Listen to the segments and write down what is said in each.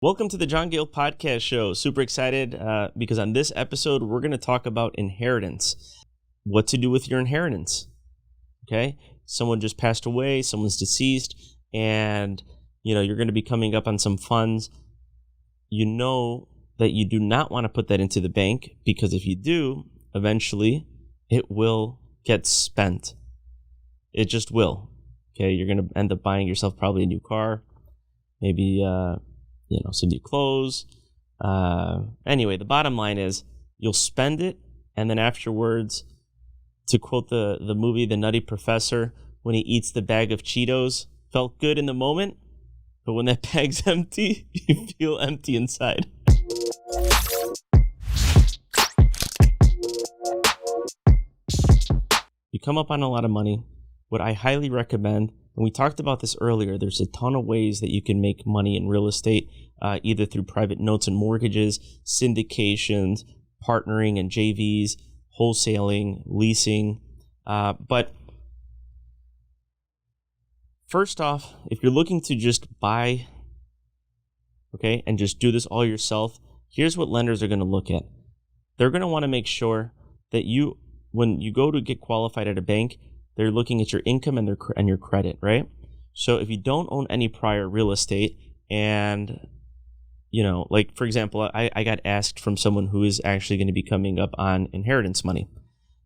Welcome to the Jon Gil Podcast Show. Super excited because on this episode, we're going to talk about inheritance. What to do with your inheritance. Okay? Someone just passed away, someone's deceased, and you're going to be coming up on some funds. You know that you do not want to put that into the bank because if you do, eventually it will get spent. It just will. Okay? You're going to end up buying yourself probably a new car, maybe some new clothes. Anyway, the bottom line is you'll spend it, and then afterwards, to quote the movie The Nutty Professor, when he eats the bag of Cheetos, felt good in the moment, but when that bag's empty, you feel empty inside. You come up on a lot of money. What I highly recommend, and we talked about this earlier, there's a ton of ways that you can make money in real estate, either through private notes and mortgages, syndications, partnering and JVs, wholesaling, leasing. But first off, if you're looking to just buy, okay, and just do this all yourself, here's what lenders are going to look at. They're going to want to make sure that when you go to get qualified at a bank, they're looking at your income and your credit, right? So if you don't own any prior real estate and, like for example, I got asked from someone who is actually going to be coming up on inheritance money.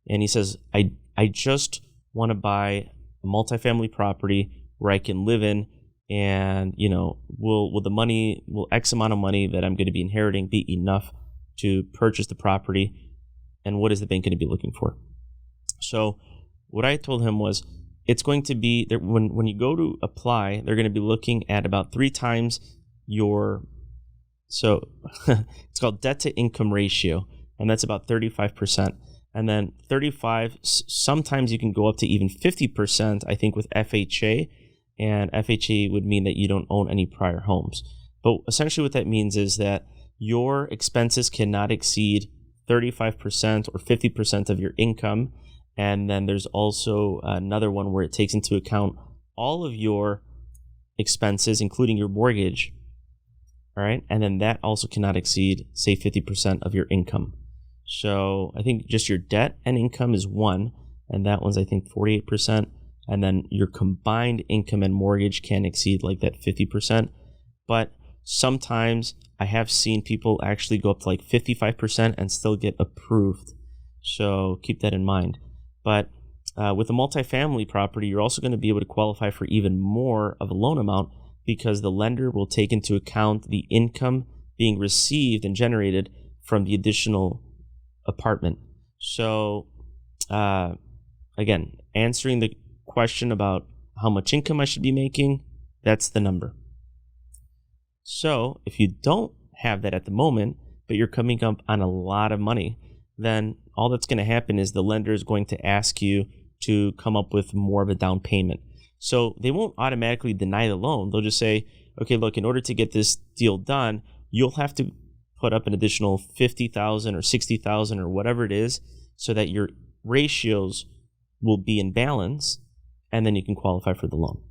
And he says, I just want to buy a multifamily property where I can live in and, will X amount of money that I'm going to be inheriting be enough to purchase the property? And what is the bank going to be looking for? So what I told him was it's going to be, when you go to apply, they're going to be looking at about 3 times it's called debt to income ratio, and that's about 35%. And then 35, sometimes you can go up to even 50%, I think, with FHA. And FHA would mean that you don't own any prior homes. But essentially what that means is that your expenses cannot exceed 35% or 50% of your income. And then there's also another one where it takes into account all of your expenses, including your mortgage. All right. And then that also cannot exceed, say, 50% of your income. So I think just your debt and income is one. And that one's, I think, 48%. And then your combined income and mortgage can exceed like that 50%. But sometimes I have seen people actually go up to like 55% and still get approved. So keep that in mind. But with a multifamily property, you're also going to be able to qualify for even more of a loan amount because the lender will take into account the income being received and generated from the additional apartment. So, again, answering the question about how much income I should be making, that's the number. So if you don't have that at the moment, but you're coming up on a lot of money, then all that's going to happen is the lender is going to ask you to come up with more of a down payment. So they won't automatically deny the loan. They'll just say, okay, look, in order to get this deal done, you'll have to put up an additional $50,000 or $60,000 or whatever it is so that your ratios will be in balance, and then you can qualify for the loan.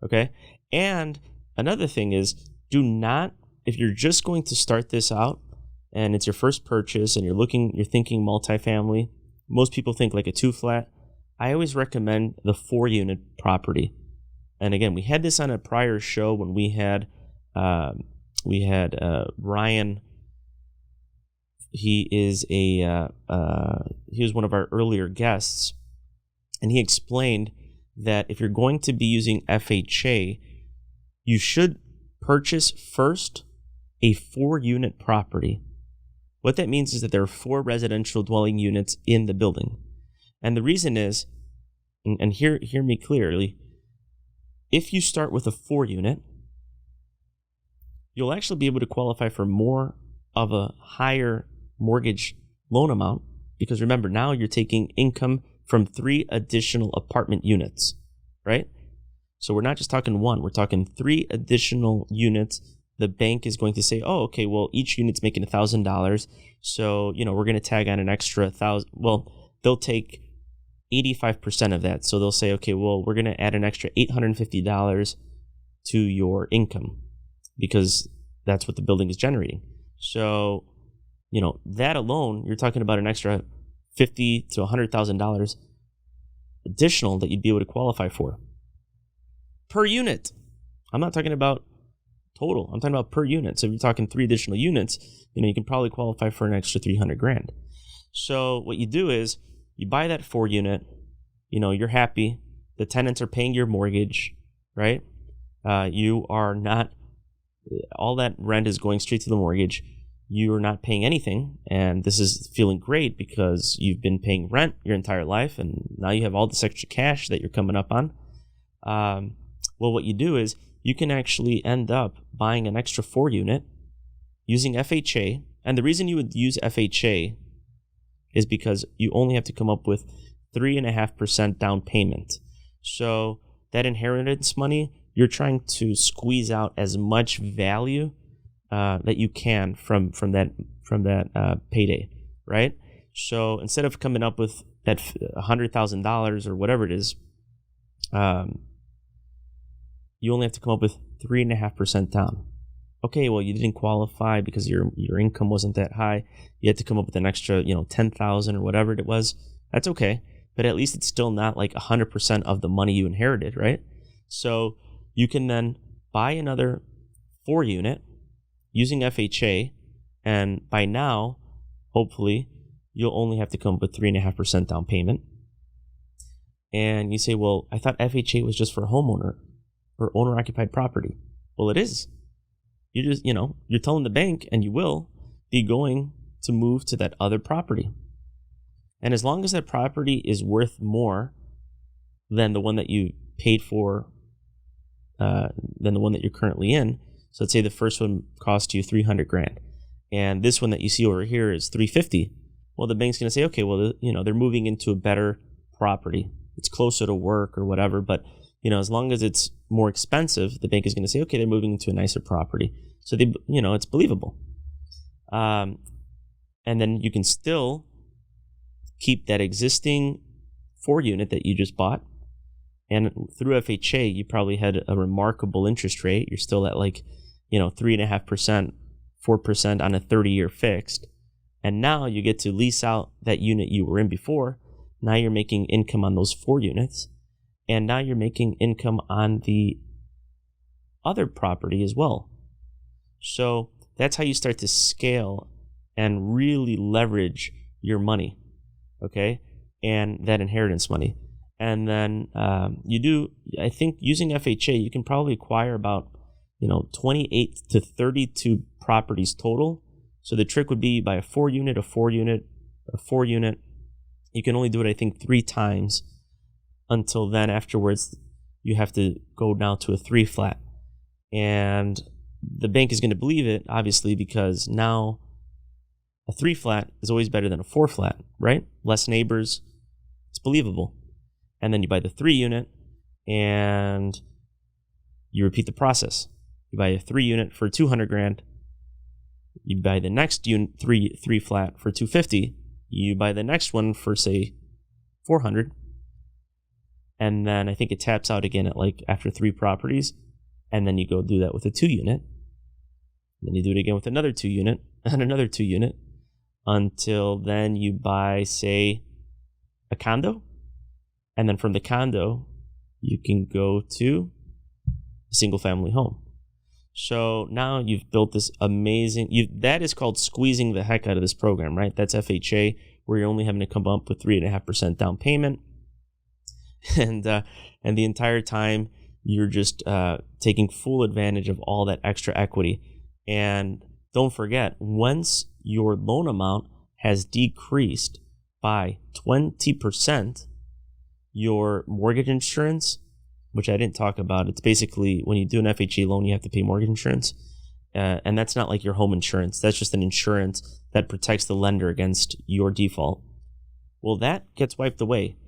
Okay? And another thing is, do not, if you're just going to start this out, and it's your first purchase and you're thinking multifamily, most people think like a 2-flat. I always recommend the 4-unit property. And again, we had this on a prior show when we had Ryan. He was one of our earlier guests, and he explained that if you're going to be using FHA, you should purchase first a 4-unit property. What that means is that there are 4 residential dwelling units in the building. And the reason is, and hear me clearly, if you start with a 4-unit, you'll actually be able to qualify for more of a higher mortgage loan amount because remember, now you're taking income from 3 additional apartment units, right? So we're not just talking 1, we're talking 3 additional units. The bank is going to say, oh, okay, well, each unit's making $1,000. So, we're going to tag on an extra 1,000. Well, they'll take 85% of that. So they'll say, okay, well, we're going to add an extra $850 to your income because that's what the building is generating. So, that alone, you're talking about an extra $50,000 to $100,000 additional that you'd be able to qualify for per unit. I'm not talking about total. I'm talking about per unit. So if you're talking 3 additional units, you can probably qualify for an extra $300,000. So what you do is you buy that 4 unit, you're happy. The tenants are paying your mortgage, right? You are not, all that rent is going straight to the mortgage. You are not paying anything. And this is feeling great because you've been paying rent your entire life. And now you have all this extra cash that you're coming up on. Well, what you do is you can actually end up buying an extra 4 unit using FHA. And the reason you would use FHA is because you only have to come up with 3.5% down payment. So that inheritance money, you're trying to squeeze out as much value that you can from that payday, right? So instead of coming up with that $100,000 or whatever it is, you only have to come up with 3.5% down. Okay, well, you didn't qualify because your income wasn't that high. You had to come up with an extra, $10,000 or whatever it was. That's okay, but at least it's still not like 100% of the money you inherited, right? So you can then buy another 4 unit using FHA, and by now, hopefully, you'll only have to come up with 3.5% down payment. And you say, well, I thought FHA was just for homeowner or owner-occupied property. Well, it is. You're just, you're telling the bank, and you will be going to move to that other property. And as long as that property is worth more than the one that you paid for, than the one that you're currently in. So let's say the first one cost you $300,000, and this one that you see over here is $350,000. Well, the bank's going to say, okay, well, they're moving into a better property. It's closer to work or whatever, but as long as it's more expensive, the bank is going to say, okay, they're moving into a nicer property. So it's believable. And then you can still keep that existing 4 unit that you just bought. And through FHA, you probably had a remarkable interest rate. You're still at 3.5%, 4% on a 30-year fixed. And now you get to lease out that unit you were in before. Now you're making income on those 4 units. And now you're making income on the other property as well. So that's how you start to scale and really leverage your money, okay? And that inheritance money. And then I think using FHA, you can probably acquire about, 28 to 32 properties total. So the trick would be you buy a 4 unit, a 4 unit, a 4 unit. You can only do it, I think, 3 times. Until then, afterwards, you have to go now to a 3 flat. And the bank is going to believe it, obviously, because now a 3 flat is always better than a 4 flat, right? Less neighbors. It's believable. And then you buy the 3 unit and you repeat the process. You buy a 3 unit for $200,000. You buy the next unit, 3 flat for $250,000. You buy the next one for, say, $400,000. And then I think it taps out again at after 3 properties. And then you go do that with a 2 unit. Then you do it again with another 2 unit and another 2 unit until then you buy, say, a condo. And then from the condo, you can go to a single family home. So now you've built this amazing, that is called squeezing the heck out of this program, right? That's FHA, where you're only having to come up with 3.5% down payment. And the entire time you're just taking full advantage of all that extra equity. And don't forget, once your loan amount has decreased by 20%, your mortgage insurance, which I didn't talk about, it's basically when you do an FHA loan, you have to pay mortgage insurance. And that's not like your home insurance. That's just an insurance that protects the lender against your default. Well, that gets wiped away.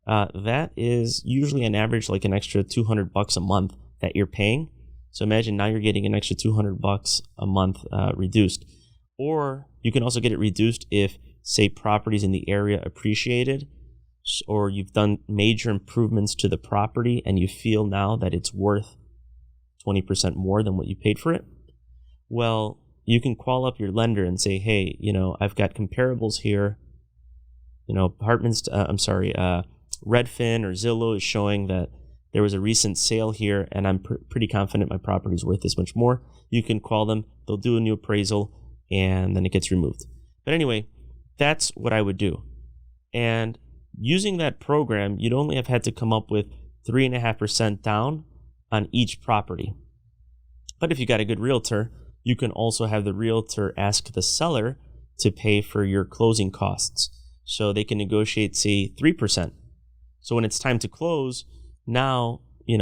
That is usually an average an extra $200 a month that you're paying. So imagine now you're getting an extra $200 a month reduced. Or you can also get it reduced if, say, properties in the area appreciated, or you've done major improvements to the property and you feel now that it's worth 20% more than what you paid for it. Well, you can call up your lender and say, hey, I've got comparables here. Redfin or Zillow is showing that there was a recent sale here, and I'm pretty confident my property is worth this much more. You can call them. They'll do a new appraisal, and then it gets removed. But anyway, that's what I would do. And using that program, you'd only have had to come up with 3.5% down on each property. But if you got a good realtor, you can also have the realtor ask the seller to pay for your closing costs. So they can negotiate, say, 3%. So when it's time to close, now, you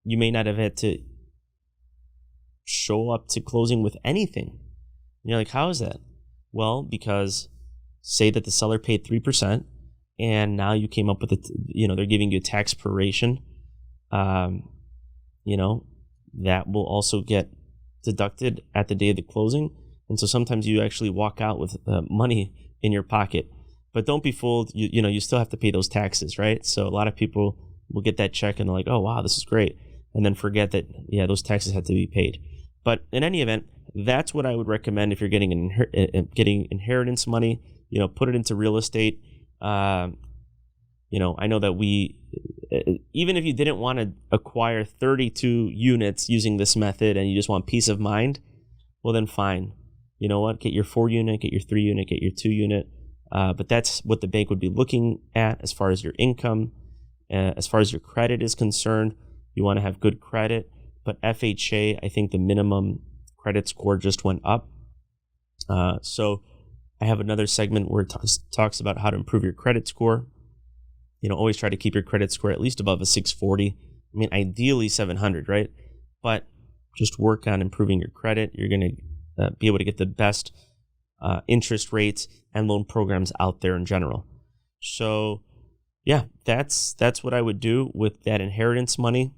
may not have had to show up to closing with anything. And you're like, how is that? Well, because say that the seller paid 3%, and now you came up with they're giving you a tax proration. That will also get deducted at the day of the closing. And so sometimes you actually walk out with money in your pocket. But don't be fooled. You still have to pay those taxes, right? So a lot of people will get that check and they're like, oh, wow, this is great. And then forget that, those taxes have to be paid. But in any event, that's what I would recommend if you're getting inheritance money. Put it into real estate. I know that even if you didn't want to acquire 32 units using this method and you just want peace of mind, well, then fine. You know what? Get your 4 unit, get your 3 unit, get your 2 unit. But that's what the bank would be looking at as far as your income, as far as your credit is concerned. You want to have good credit. But FHA, I think the minimum credit score just went up. So I have another segment where it talks about how to improve your credit score. Always try to keep your credit score at least above a 640. I mean, ideally 700, right? But just work on improving your credit. You're going to be able to get the best interest rates and loan programs out there in general. So yeah, that's what I would do with that inheritance money.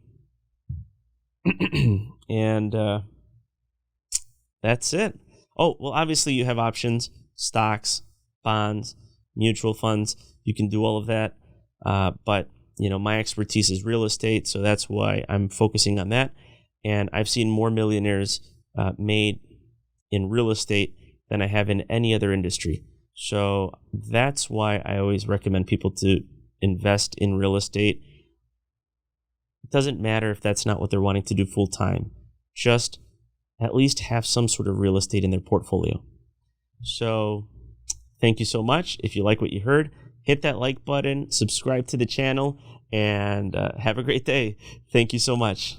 And that's it. Oh, well, obviously you have options: stocks, bonds, mutual funds. You can do all of that. But my expertise is real estate, so that's why I'm focusing on that. And I've seen more millionaires made in real estate than I have in any other industry. So that's why I always recommend people to invest in real estate. It doesn't matter if that's not what they're wanting to do full time. Just at least have some sort of real estate in their portfolio. So thank you so much. If you like what you heard, hit that like button, subscribe to the channel, and have a great day. Thank you so much.